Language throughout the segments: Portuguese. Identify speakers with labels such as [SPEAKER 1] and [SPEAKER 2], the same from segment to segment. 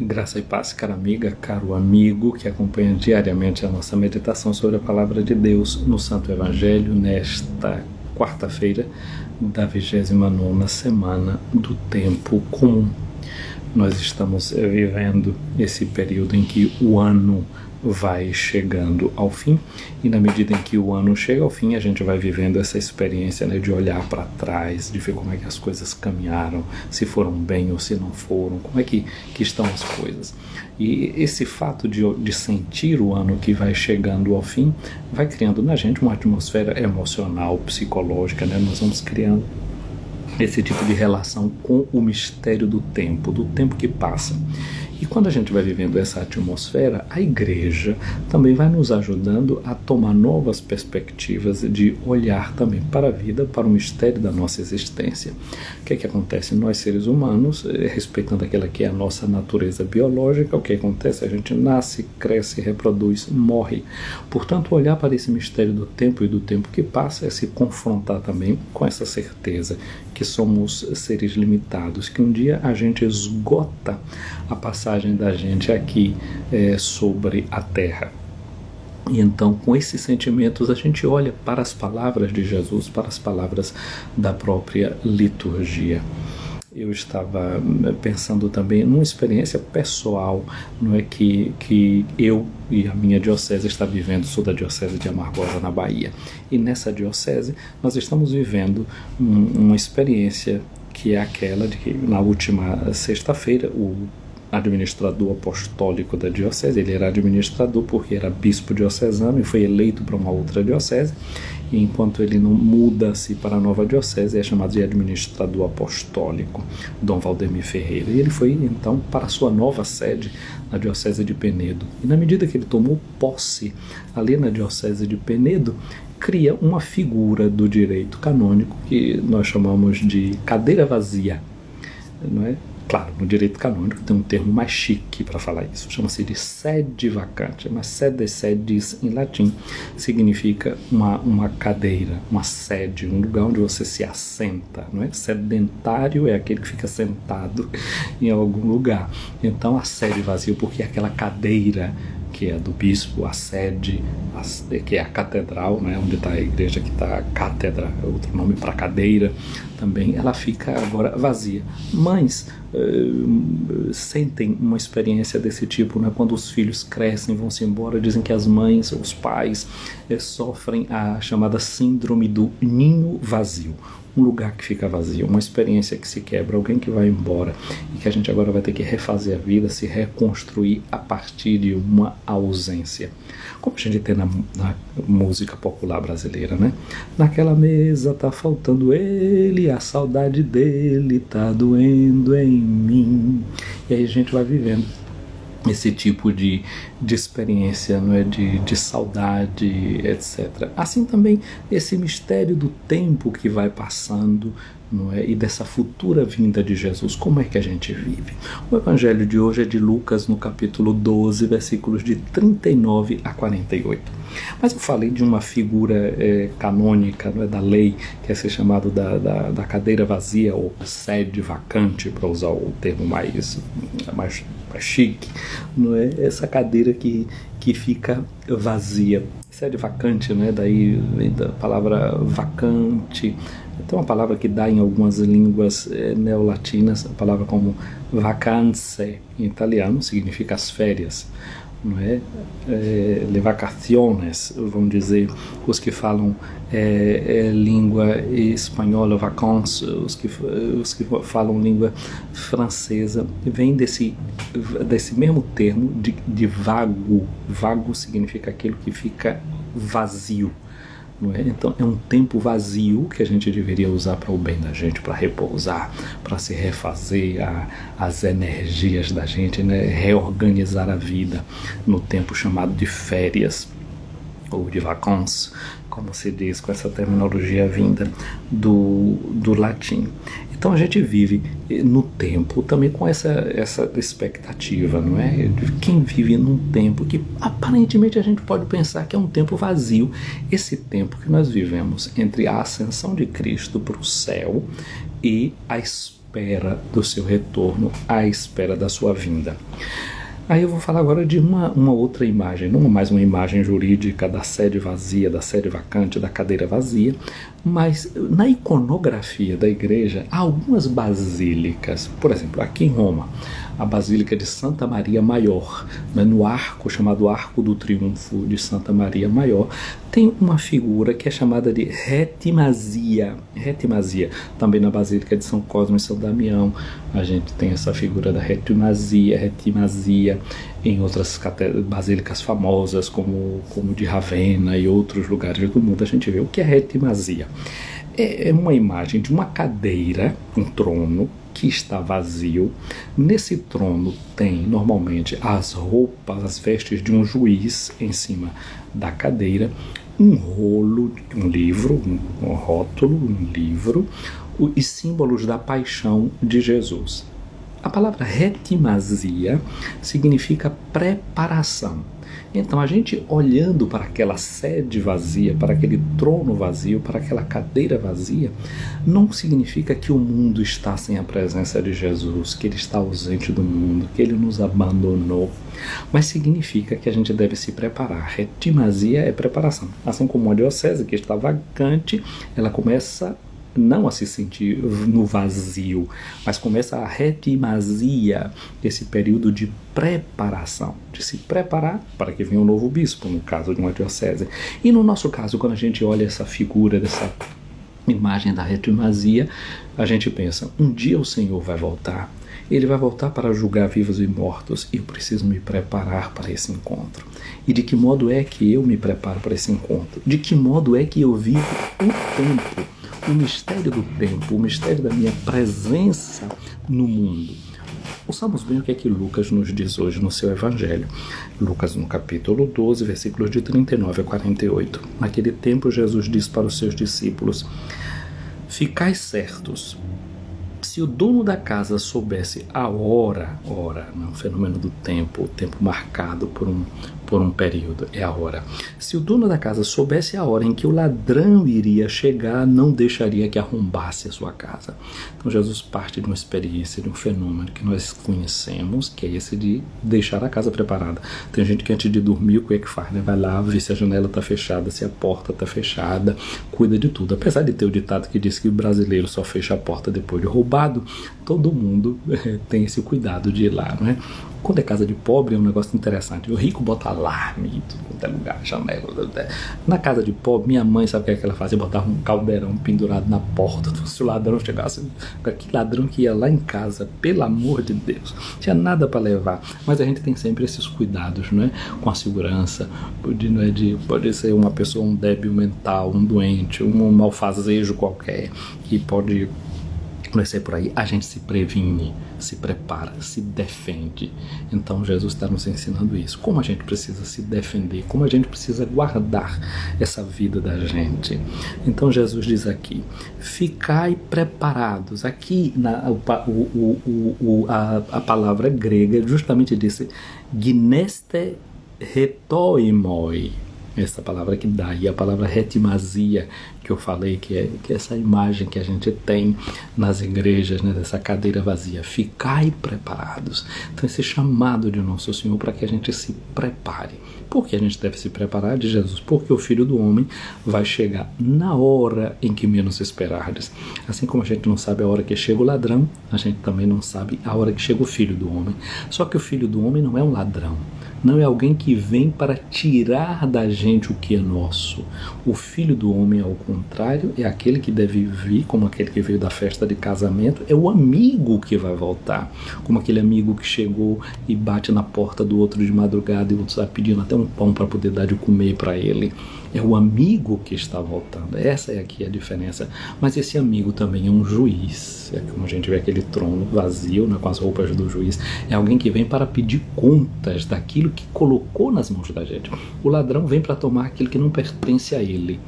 [SPEAKER 1] Graça e paz, cara amiga, caro amigo que acompanha diariamente a nossa meditação sobre a Palavra de Deus no Santo Evangelho nesta quarta-feira da 29ª semana do Tempo Comum. Nós estamos vivendo esse período em que o ano vai chegando ao fim, e na medida em que o ano chega ao fim, a gente vai vivendo essa experiência, né, de olhar para trás, de ver como é que as coisas caminharam, se foram bem ou se não foram, como é que estão as coisas. E esse fato de sentir o ano que vai chegando ao fim, vai criando na gente uma atmosfera emocional, psicológica, né? Nós vamos criando esse tipo de relação com o mistério do tempo que passa. E quando a gente vai vivendo essa atmosfera, a igreja também vai nos ajudando a tomar novas perspectivas de olhar também para a vida, para o mistério da nossa existência. O que é que acontece? Nós, seres humanos, respeitando aquela que é a nossa natureza biológica, o que acontece? A gente nasce, cresce, reproduz, morre. Portanto, olhar para esse mistério do tempo e do tempo que passa é se confrontar também com essa certeza que somos seres limitados, que um dia a gente esgota a passagem da gente aqui sobre a Terra. E então, com esses sentimentos, a gente olha para as palavras de Jesus, para as palavras da própria liturgia. Eu estava pensando também numa experiência pessoal, não é, que eu e a minha diocese está vivendo. Sou da diocese de Amargosa, na Bahia, e nessa diocese nós estamos vivendo uma experiência que é aquela de que na última sexta-feira o administrador apostólico da diocese, ele era administrador porque era bispo diocesano e foi eleito para uma outra diocese, e enquanto ele não muda-se para a nova diocese, é chamado de administrador apostólico, Dom Valdemir Ferreira, e ele foi então para a sua nova sede na diocese de Penedo. E na medida que ele tomou posse ali na diocese de Penedo, cria uma figura do direito canônico que nós chamamos de cadeira vazia, não é? Claro, no direito canônico tem um termo mais chique para falar isso, chama-se de sede vacante, mas sede sedis em latim significa uma cadeira, uma sede, um lugar onde você se assenta, não é? Sedentário é aquele que fica sentado em algum lugar. Então a sede vazia, porque é aquela cadeira que é do bispo, a sede, que é a catedral, né, onde está a igreja, que está a cátedra, outro nome para cadeira também, ela fica agora vazia. Mães sentem uma experiência desse tipo, né, quando os filhos crescem, vão-se embora, dizem que as mães, os pais sofrem a chamada síndrome do ninho vazio. Um lugar que fica vazio, uma experiência que se quebra, alguém que vai embora e que a gente agora vai ter que refazer a vida, se reconstruir a partir de uma ausência. Como a gente tem na música popular brasileira, né? Naquela mesa tá faltando ele, a saudade dele tá doendo em mim. E aí a gente vai vivendo esse tipo de experiência, não é? de saudade, etc. Assim também esse mistério do tempo que vai passando, não é? E dessa futura vinda de Jesus, como é que a gente vive? O evangelho de hoje é de Lucas, no capítulo 12, versículos de 39 a 48. Mas eu falei de uma figura canônica, não é, da lei, que é ser chamado da cadeira vazia, ou sede vacante, para usar o termo mais chique, não é? Essa cadeira que fica vazia. Sede vacante, né? Daí vem da palavra vacante. Tem uma palavra que dá em algumas línguas neolatinas, a palavra como vacanze, em italiano, significa as férias, não é? Le vacaciones, vamos dizer, os que falam língua espanhola, vacances, os que falam língua francesa, vem desse mesmo termo de vago. Vago significa aquilo que fica vazio, não é? Então é um tempo vazio que a gente deveria usar para o bem da gente, para repousar, para se refazer as energias da gente, né? Reorganizar a vida no tempo chamado de férias ou de vacances, como se diz com essa terminologia vinda do latim. Então a gente vive no tempo também com essa expectativa, não é? De quem vive num tempo que aparentemente a gente pode pensar que é um tempo vazio, esse tempo que nós vivemos entre a ascensão de Cristo para o céu e a espera espera do seu retorno, à espera da sua vinda. Aí eu vou falar agora de uma outra imagem, não mais uma imagem jurídica da sede vazia, da sede vacante, da cadeira vazia, mas na iconografia da igreja há algumas basílicas. Por exemplo, aqui em Roma, a Basílica de Santa Maria Maior, no arco chamado Arco do Triunfo de Santa Maria Maior, tem uma figura que é chamada de retimazia. Retimazia. Também na Basílica de São Cosme e São Damião, a gente tem essa figura da retimazia. Em outras basílicas famosas, como de Ravenna e outros lugares do mundo, a gente vê o que é retimazia. É uma imagem de uma cadeira, um trono, que está vazio. Nesse trono tem normalmente as roupas, as vestes de um juiz em cima da cadeira, um rolo, um livro, um rótulo, um livro e símbolos da paixão de Jesus. A palavra retimazia significa preparação. Então, a gente olhando para aquela sede vazia, para aquele trono vazio, para aquela cadeira vazia, não significa que o mundo está sem a presença de Jesus, que ele está ausente do mundo, que ele nos abandonou, mas significa que a gente deve se preparar. Retimazia é preparação. Assim como a diocese que está vacante, ela começa não a se sentir no vazio, mas começa a retimazia, esse período de preparação, de se preparar para que venha um novo bispo, no caso de uma diocese. E no nosso caso, quando a gente olha essa figura, dessa imagem da retimazia, a gente pensa, um dia o Senhor vai voltar, ele vai voltar para julgar vivos e mortos, e eu preciso me preparar para esse encontro. E de que modo é que eu me preparo para esse encontro? De que modo é que eu vivo o tempo? O mistério do tempo, o mistério da minha presença no mundo. Ouçamos bem o que é que Lucas nos diz hoje no seu Evangelho. Lucas, no capítulo 12, versículos de 39 a 48. Naquele tempo, Jesus disse para os seus discípulos: ficai certos, se o dono da casa soubesse a hora, não é um fenômeno do tempo, o tempo marcado por um período, é a hora. Se o dono da casa soubesse a hora em que o ladrão iria chegar, não deixaria que arrombasse a sua casa. Então Jesus parte de uma experiência, de um fenômeno que nós conhecemos, que é esse de deixar a casa preparada. Tem gente que antes de dormir, o que é que faz? Vai lá ver se a janela está fechada, se a porta está fechada, cuida de tudo. Apesar de ter o ditado que diz que o brasileiro só fecha a porta depois de roubado, todo mundo tem esse cuidado de ir lá, não é? Quando é casa de pobre é um negócio interessante. O rico bota alarme em tudo quanto é lugar, janela. Na casa de pobre, minha mãe, sabe o que é que ela fazia? Botava um caldeirão pendurado na porta. Se o ladrão chegasse, que ladrão que ia lá em casa, pelo amor de Deus, não tinha nada para levar. Mas a gente tem sempre esses cuidados, não é? Com a segurança. Pode ser uma pessoa, um débil mental, um doente, um malfazejo qualquer, que pode... Vai ser por aí, a gente se previne, se prepara, se defende. Então Jesus está nos ensinando isso. Como a gente precisa se defender, como a gente precisa guardar essa vida da gente. Então Jesus diz aqui, ficai preparados. Aqui a palavra grega justamente disse, gineste retoimoi. Essa palavra que dá, e a palavra retimazia que eu falei, que é essa imagem que a gente tem nas igrejas, né, dessa cadeira vazia. Ficai preparados. Então esse chamado de Nosso Senhor para que a gente se prepare. Por que a gente deve se preparar de Jesus? Porque o Filho do Homem vai chegar na hora em que menos esperardes. Assim como a gente não sabe a hora que chega o ladrão, a gente também não sabe a hora que chega o Filho do Homem. Só que o Filho do Homem não é um ladrão. Não é alguém que vem para tirar da gente o que é nosso. O Filho do Homem, ao contrário, é aquele que deve vir, como aquele que veio da festa de casamento, é o amigo que vai voltar. Como aquele amigo que chegou e bate na porta do outro de madrugada e o outro está pedindo até um pão para poder dar de comer para ele. É o amigo que está voltando. Essa é aqui a diferença. Mas esse amigo também é um juiz. É como a gente vê aquele trono vazio, né, com as roupas do juiz. É alguém que vem para pedir contas daquilo que colocou nas mãos da gente. O ladrão vem para tomar aquilo que não pertence a ele.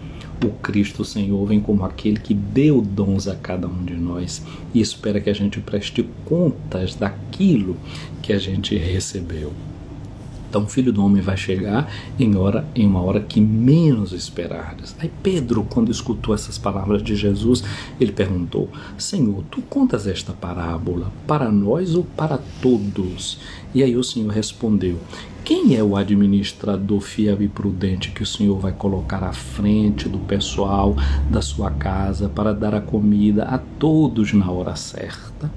[SPEAKER 1] O Cristo Senhor vem como aquele que deu dons a cada um de nós e espera que a gente preste contas daquilo que a gente recebeu. Então o Filho do Homem vai chegar em uma hora que menos esperardes. Aí Pedro, quando escutou essas palavras de Jesus, ele perguntou: Senhor, tu contas esta parábola para nós ou para todos? E aí o Senhor respondeu: quem é o administrador fiel e prudente que o Senhor vai colocar à frente do pessoal da sua casa para dar a comida a todos na hora certa?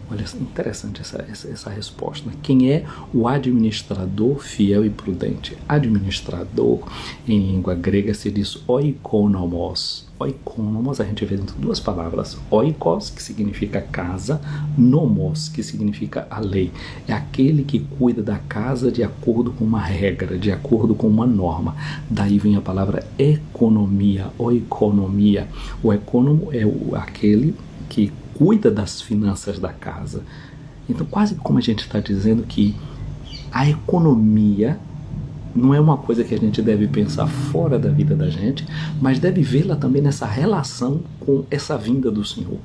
[SPEAKER 1] Olha, interessante essa resposta. Quem é o administrador fiel e prudente? Administrador, em língua grega, se diz oikonomos. Oikonomos, a gente vê dentro duas palavras. Oikos, que significa casa, nomos, que significa a lei. É aquele que cuida da casa de acordo com uma regra, de acordo com uma norma. Daí vem a palavra economia, oikonomia. O econômico é aquele que cuida das finanças da casa. Então, quase como a gente está dizendo que a economia não é uma coisa que a gente deve pensar fora da vida da gente, mas deve vê-la também nessa relação com essa vinda do Senhor.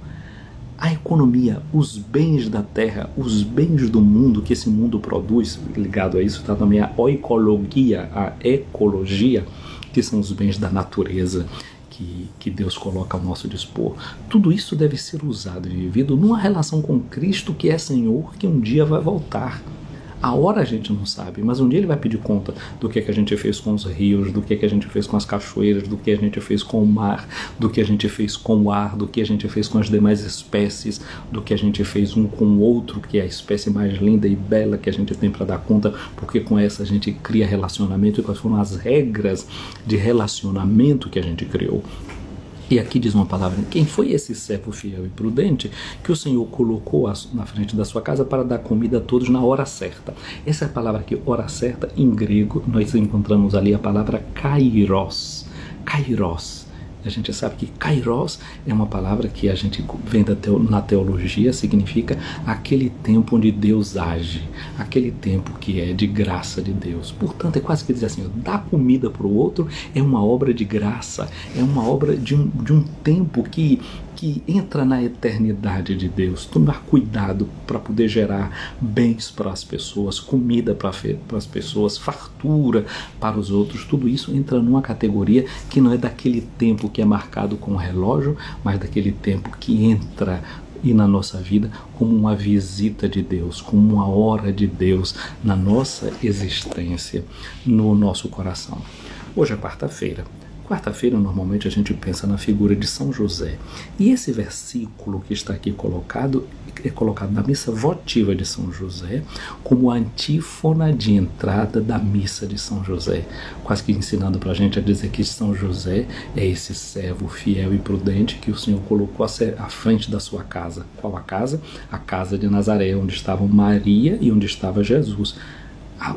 [SPEAKER 1] A economia, os bens da terra, os bens do mundo que esse mundo produz, ligado a isso está também a oikologia, a ecologia, que são os bens da natureza, que Deus coloca ao nosso dispor. Tudo isso deve ser usado e vivido numa relação com Cristo, que é Senhor, que um dia vai voltar. A hora a gente não sabe, mas um dia Ele vai pedir conta do que a gente fez com os rios, do que a gente fez com as cachoeiras, do que a gente fez com o mar, do que a gente fez com o ar, do que a gente fez com as demais espécies, do que a gente fez um com o outro, que é a espécie mais linda e bela que a gente tem para dar conta, porque com essa a gente cria relacionamento, e quais foram as regras de relacionamento que a gente criou. E aqui diz uma palavra: quem foi esse servo fiel e prudente que o Senhor colocou na frente da sua casa para dar comida a todos na hora certa? Essa é a palavra aqui, hora certa, em grego, nós encontramos ali a palavra kairos. Kairos. A gente sabe que kairos é uma palavra que a gente vem na teologia, significa aquele tempo onde Deus age, aquele tempo que é de graça de Deus. Portanto, é quase que dizer assim: dar comida para o outro é uma obra de graça, é uma obra de um tempo que entra na eternidade de Deus. Tomar cuidado para poder gerar bens para as pessoas, comida para as pessoas, fartura para os outros. Tudo isso entra numa categoria que não é daquele tempo que é marcado com o relógio, mas daquele tempo que entra e na nossa vida como uma visita de Deus, como uma hora de Deus na nossa existência, no nosso coração. Hoje é quarta-feira. Quarta-feira, normalmente, a gente pensa na figura de São José. E esse versículo que está aqui colocado, é colocado na missa votiva de São José, como a antífona de entrada da missa de São José. Quase que ensinando para a gente a dizer que São José é esse servo fiel e prudente que o Senhor colocou à frente da sua casa. Qual a casa? A casa de Nazaré, onde estavam Maria e onde estava Jesus.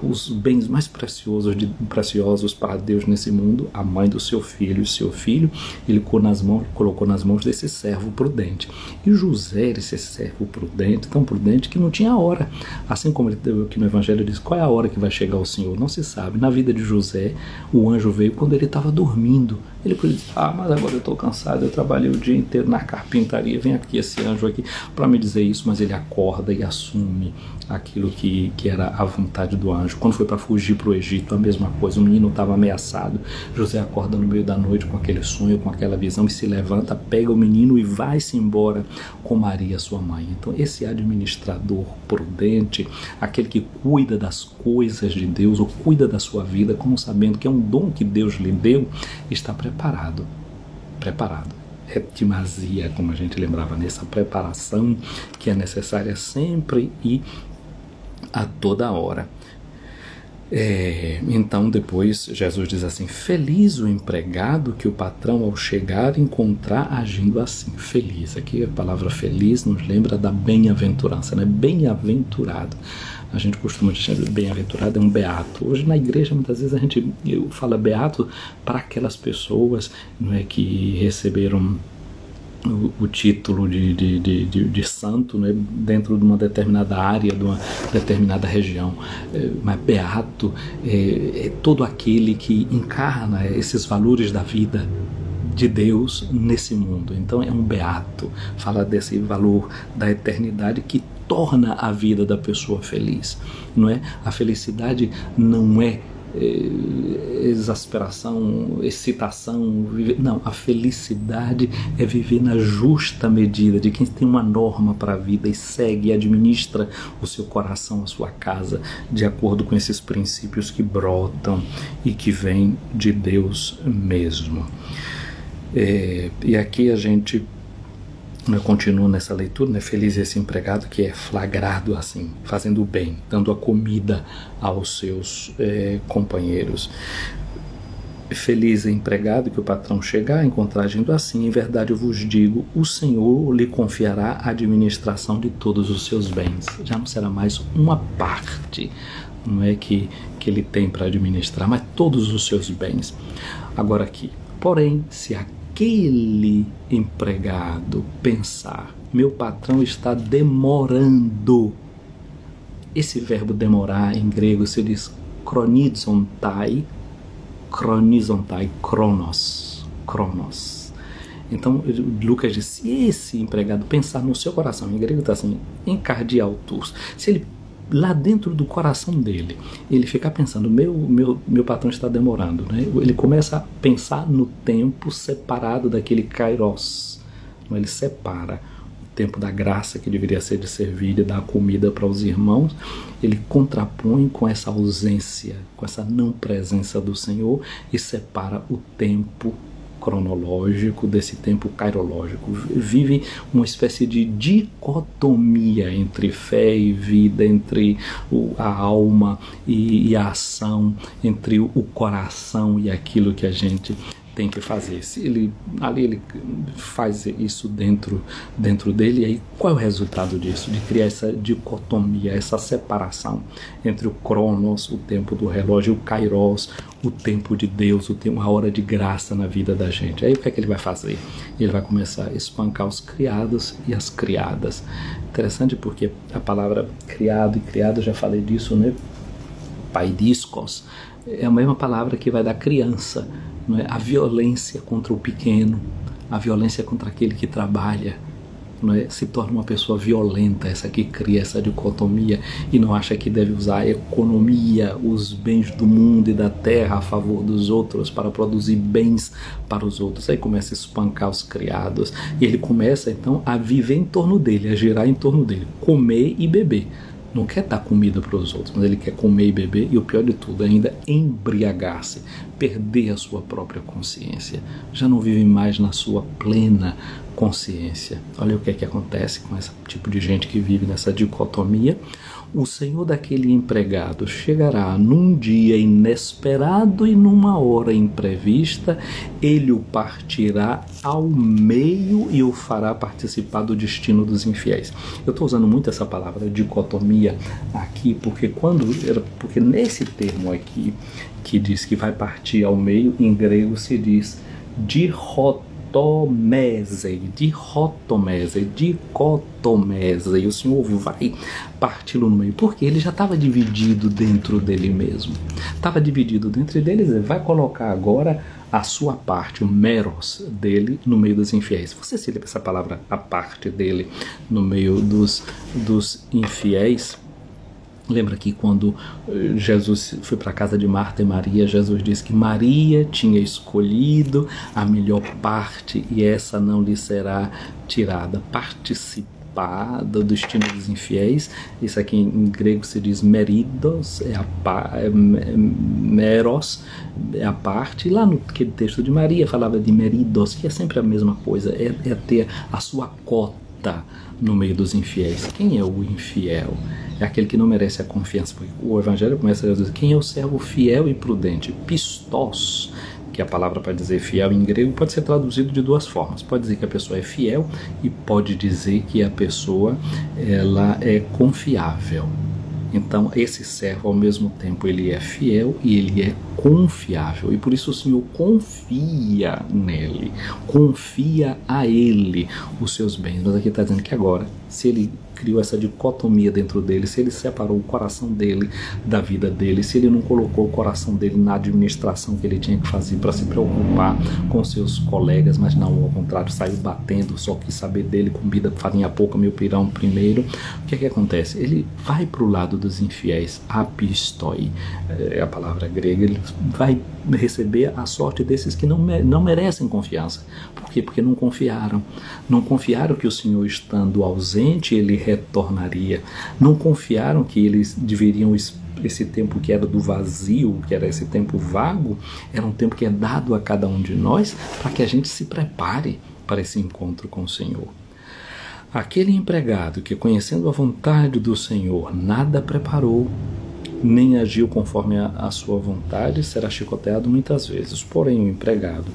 [SPEAKER 1] Os bens mais preciosos para Deus nesse mundo, a mãe do seu filho, e seu filho, ele colocou nas mãos desse servo prudente. E José era esse servo prudente, tão prudente que não tinha hora. Assim como ele deu aqui no Evangelho, diz: qual é a hora que vai chegar o Senhor? Não se sabe. Na vida de José, o anjo veio quando ele estava dormindo. Ele podia dizer: mas agora eu estou cansado, eu trabalhei o dia inteiro na carpintaria, vem aqui esse anjo aqui para me dizer isso. Mas ele acorda e assume aquilo que era a vontade do anjo. Quando foi para fugir para o Egito, a mesma coisa. O menino estava ameaçado. José acorda no meio da noite com aquele sonho, com aquela visão, e se levanta, pega o menino e vai-se embora com Maria, sua mãe. Então, esse administrador prudente, aquele que cuida das coisas de Deus, ou cuida da sua vida, como sabendo que é um dom que Deus lhe deu, está preparado. Heptimasia, como a gente lembrava, nessa preparação que é necessária sempre e a toda hora. Então depois Jesus diz assim: feliz o empregado que o patrão ao chegar encontrar agindo assim. Feliz, aqui a palavra feliz nos lembra da bem-aventurança, né? Bem-aventurado. A gente costuma dizer bem-aventurado é um beato. Hoje na igreja muitas vezes a gente fala beato para aquelas pessoas, não é, que receberam o título de santo, né, dentro de uma determinada área, de uma determinada região. Mas beato é todo aquele que encarna esses valores da vida de Deus nesse mundo. Então é um beato, fala desse valor da eternidade que torna a vida da pessoa feliz, não é? A felicidade não é exasperação, excitação, não, a felicidade é viver na justa medida de quem tem uma norma para a vida e segue e administra o seu coração, a sua casa, de acordo com esses princípios que brotam e que vêm de Deus mesmo. E aqui a gente continua nessa leitura, feliz esse empregado que é flagrado assim, fazendo o bem, dando a comida aos seus companheiros. Feliz é empregado que o patrão chegar, encontrar agindo assim, em verdade eu vos digo, o Senhor lhe confiará a administração de todos os seus bens. Já não será mais uma parte, não é que ele tem para administrar, mas todos os seus bens. Agora aqui, porém, se aquele empregado pensar, meu patrão está demorando. Esse verbo demorar em grego se diz chronizontai, kronos. Então Lucas diz, se esse empregado pensar no seu coração, em grego está assim, encardiautus, se ele lá dentro do coração dele, ele ficar pensando, meu patrão está demorando, né? Ele começa a pensar no tempo separado daquele kairos, ele separa o tempo da graça que deveria ser de servir e dar comida para os irmãos, ele contrapõe com essa ausência, com essa não presença do Senhor e separa o tempo cronológico desse tempo kairológico, vive uma espécie de dicotomia entre fé e vida, entre a alma e a ação, entre o coração e aquilo que a gente tem que fazer. Se ele faz isso dentro dele, e aí qual é o resultado disso? De criar essa dicotomia, essa separação entre o cronos, o tempo do relógio, e o kairos, o tempo de Deus, a hora de graça na vida da gente. Aí o que é que ele vai fazer? Ele vai começar a espancar os criados e as criadas. Interessante porque a palavra criado e criada, já falei disso, né? Paidiskos, é a mesma palavra que vai dar criança, não é? A violência contra o pequeno, a violência contra aquele que trabalha, não é? Se torna uma pessoa violenta, essa que cria essa dicotomia e não acha que deve usar a economia, os bens do mundo e da terra a favor dos outros para produzir bens para os outros. Aí começa a espancar os criados e ele começa então a viver em torno dele, a girar em torno dele, comer e beber. Não quer dar comida para os outros, mas ele quer comer e beber e o pior de tudo, ainda embriagar-se, perder a sua própria consciência. Já não vive mais na sua plena consciência. Olha o que é que acontece com esse tipo de gente que vive nessa dicotomia. O senhor daquele empregado chegará num dia inesperado e numa hora imprevista, ele o partirá ao meio e o fará participar do destino dos infiéis. Eu estou usando muito essa palavra dicotomia aqui, porque nesse termo aqui, que diz que vai partir ao meio, em grego se diz dicotomese, e o Senhor vai parti-lo no meio, porque ele já estava dividido dentro dele mesmo, estava dividido dentro dele, ele vai colocar agora a sua parte, o meros dele no meio dos infiéis. Você se lembra essa palavra, a parte dele no meio dos infiéis? Lembra que quando Jesus foi para a casa de Marta e Maria, Jesus disse que Maria tinha escolhido a melhor parte e essa não lhe será tirada. Participar do destino dos infiéis, isso aqui em grego se diz meridos, meros, é a parte. E lá no texto de Maria falava de meridos, que é sempre a mesma coisa, é ter a sua cota no meio dos infiéis. Quem é o infiel? É aquele que não merece a confiança, porque o Evangelho começa a dizer quem é o servo fiel e prudente. Pistos, que é a palavra para dizer fiel em grego, pode ser traduzido de duas formas. Pode dizer que a pessoa é fiel e pode dizer que a pessoa ela é confiável. Então esse servo ao mesmo tempo ele é fiel e ele é confiável, e por isso o Senhor confia nele, confia a ele os seus bens. Mas aqui está dizendo que agora, se ele criou essa dicotomia dentro dele, se ele separou o coração dele da vida dele, se ele não colocou o coração dele na administração que ele tinha que fazer para se preocupar com seus colegas, mas não, ao contrário, saiu batendo, só quis saber dele, comida, farinha pouca, meu pirão primeiro. O que é que acontece? Ele vai para o lado dos infiéis, apistoi, é a palavra grega, ele vai receber a sorte desses que não merecem confiança. Por quê? Porque não confiaram. Não confiaram que o Senhor, estando ausente, ele retornaria. Não confiaram que eles deveriam, esse tempo que era do vazio, que era esse tempo vago, era um tempo que é dado a cada um de nós para que a gente se prepare para esse encontro com o Senhor. Aquele empregado que, conhecendo a vontade do Senhor, nada preparou, nem agiu conforme a sua vontade, será chicoteado muitas vezes. Porém, o empregado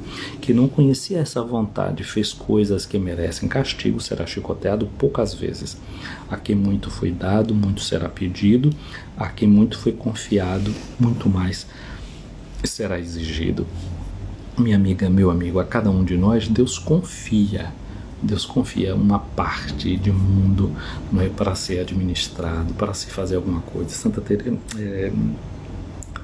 [SPEAKER 1] que não conhecia essa vontade, fez coisas que merecem castigo, será chicoteado poucas vezes. A quem muito foi dado, muito será pedido. A quem muito foi confiado, muito mais será exigido. Minha amiga, meu amigo, a cada um de nós, Deus confia. Deus confia uma parte de mundo, não é, para ser administrado, para se fazer alguma coisa. Santa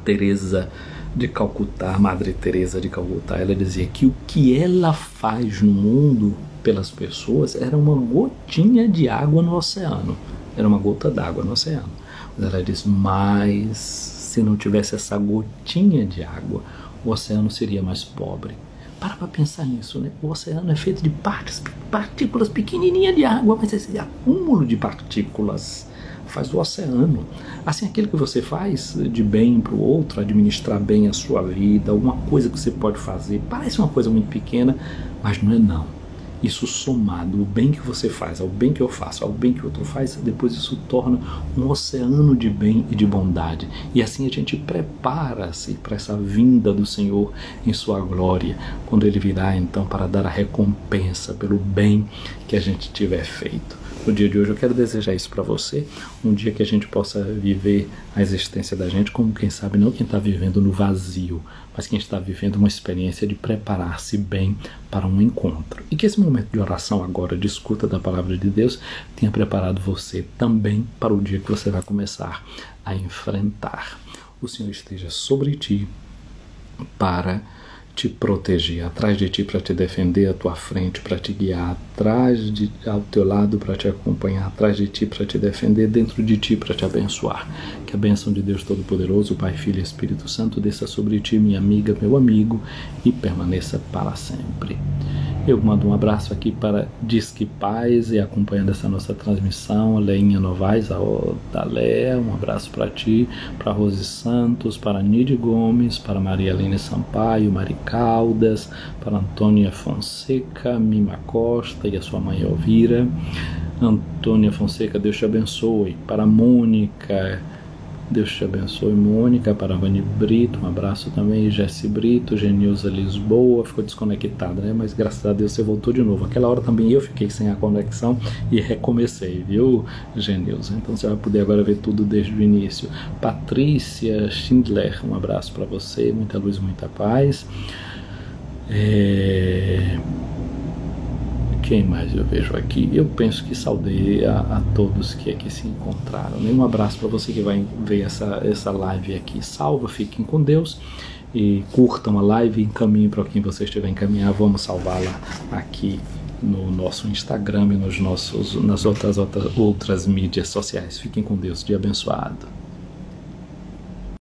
[SPEAKER 1] Teresa de Calcutá, Madre Teresa de Calcutá, ela dizia que o que ela faz no mundo pelas pessoas era uma gotinha de água no oceano, era uma gota d'água no oceano. Mas ela diz, mas se não tivesse essa gotinha de água, o oceano seria mais pobre. Para pensar nisso, né? O oceano é feito de partículas pequenininhas de água, mas esse acúmulo de partículas faz o oceano. Assim, aquilo que você faz de bem para o outro, administrar bem a sua vida, alguma coisa que você pode fazer, parece uma coisa muito pequena, mas não é não. Isso somado, o bem que você faz, ao bem que eu faço, ao bem que o outro faz, depois isso torna um oceano de bem e de bondade. E assim a gente prepara-se para essa vinda do Senhor em sua glória, quando Ele virá então para dar a recompensa pelo bem que a gente tiver feito. No dia de hoje eu quero desejar isso para você, um dia que a gente possa viver a existência da gente como, quem sabe, não quem está vivendo no vazio, mas quem está vivendo uma experiência de preparar-se bem para um encontro. E que esse momento de oração agora, de escuta da palavra de Deus, tenha preparado você também para o dia que você vai começar a enfrentar. O Senhor esteja sobre ti para te proteger, atrás de ti para te defender, à tua frente para te guiar, ao teu lado para te acompanhar, atrás de ti para te defender, dentro de ti para te abençoar. Que a bênção de Deus Todo-Poderoso, Pai, Filho e Espírito Santo, desça sobre ti, minha amiga, meu amigo, e permaneça para sempre. Eu mando um abraço aqui para Disque Paz e acompanhando essa nossa transmissão, a Leinha Novaes, da Léa, um abraço para ti, para Rose Santos, para Nide Gomes, para Maria Helena Sampaio, Mari Caldas, para Antônia Fonseca, Mima Costa e a sua mãe Elvira. Antônia Fonseca, Deus te abençoe. Para Mônica, Deus te abençoe, Mônica. Para Vani Brito, um abraço também. Jesse Brito, Genilza Lisboa, ficou desconectada, né? Mas graças a Deus você voltou de novo. Aquela hora também eu fiquei sem a conexão e recomecei, viu, Genilza? Então você vai poder agora ver tudo desde o início. Patrícia Schindler, um abraço para você, muita luz, muita paz. Quem mais eu vejo aqui? Eu penso que saudei a todos que aqui se encontraram. Um abraço para você que vai ver essa live aqui. Salva, fiquem com Deus e curtam a live e encaminhem para quem você estiver encaminhar. Vamos salvá-la aqui no nosso Instagram e nas outras mídias sociais. Fiquem com Deus. Dia abençoado.